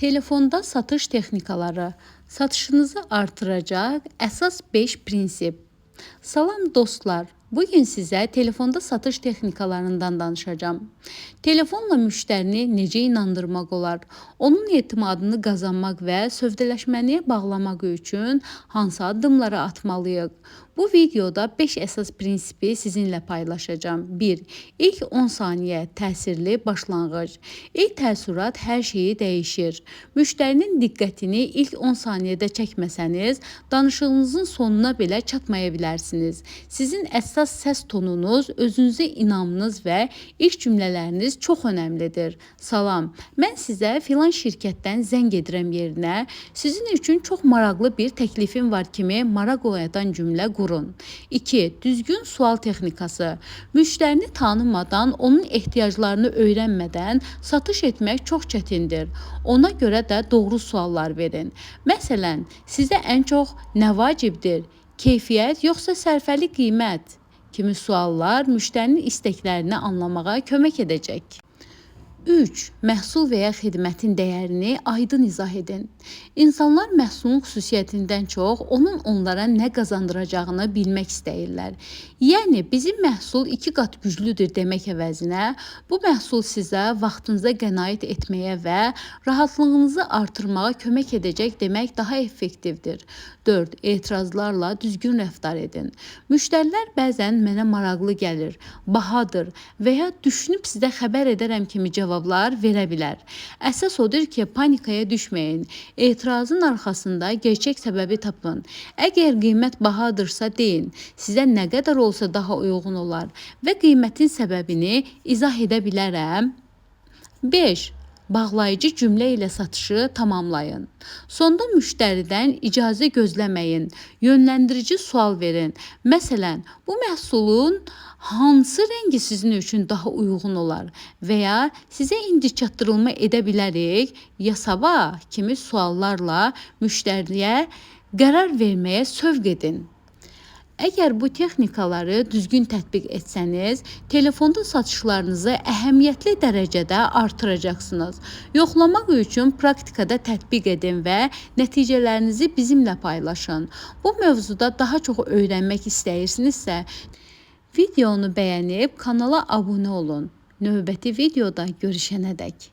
Telefonda satış texnikaları satışınızı artıracaq əsas 5 prinsip. Salam dostlar, bugün sizə telefonda satış texnikalarından danışacağım. Telefonla müştərini necə inandırmaq olar? Onun etimadını qazanmaq və sövdələşməyə bağlamaq üçün hansı addımları atmalıyıq? Bu videoda 5 əsas prinsipi sizinlə paylaşacağım. 1. İlk 10 saniyə təsirli başlanğıc. İlk təəssürat hər şeyi dəyişir. Müştərinin diqqətini ilk 10 saniyədə çəkməsəniz, danışığınızın sonuna belə çatmaya bilərsiniz. Sizin əsas səs tonunuz, özünüzə inamınız və ilk cümlələriniz çox önəmlidir. Salam, mən sizə filan şirkətdən zəng edirəm yerinə, sizin üçün çox maraqlı bir təklifim var kimi maraq oyadan cümlə qurun. 2. Düzgün sual texnikası. Müştərini tanımadan, onun ehtiyaclarını öyrənmədən satış etmək çox çətindir. Ona görə də doğru suallar verin. Məsələn, sizə ən çox nə vacibdir? Keyfiyyət yoxsa sərfəli qiymət? Kimi suallar müştərinin istəklərini anlamağa kömək edəcək. 3. Məhsul və ya xidmətin dəyərini aydın izah edin. İnsanlar məhsulun xüsusiyyətindən çox onun onlara nə qazandıracağını bilmək istəyirlər. Yəni, bizim məhsul 2 qat güclüdür demək əvəzinə, bu məhsul sizə vaxtınıza qənaət etməyə və rahatlığınızı artırmağa kömək edəcək demək daha effektivdir. 4. Etirazlarla düzgün rəftar edin. Müştərilər bəzən mənə maraqlı gəlir, bahadır və ya düşünüb sizə xəbər edərəm kimi cavablar verə bilər. Əsas odur ki, panikaya düşməyin. Etirazın arxasında gerçək səbəbi tapın. Əgər qiymət bahadırsa deyin, sizə nə qədər olsa daha uyğun olar və qiymətin səbəbini izah edə bilərəm. 5. Bağlayıcı cümlə ilə satışı tamamlayın. Sonda müştəridən icazə gözləməyin, yönləndirici sual verin. Məsələn, bu məhsulun hansı rəngi sizin üçün daha uyğun olar və ya sizə indi çatdırılma edə bilərik ya sabah kimi suallarla müştəriyə qərar verməyə sövq edin. Əgər bu texnikaları düzgün tətbiq etsəniz, telefonda satışlarınızı əhəmiyyətli dərəcədə artıracaqsınız. Yoxlamaq üçün praktikada tətbiq edin və nəticələrinizi bizimlə paylaşın. Bu mövzuda daha çox öyrənmək istəyirsinizsə, videonu bəyənib kanala abunə olun. Növbəti videoda görüşənədək.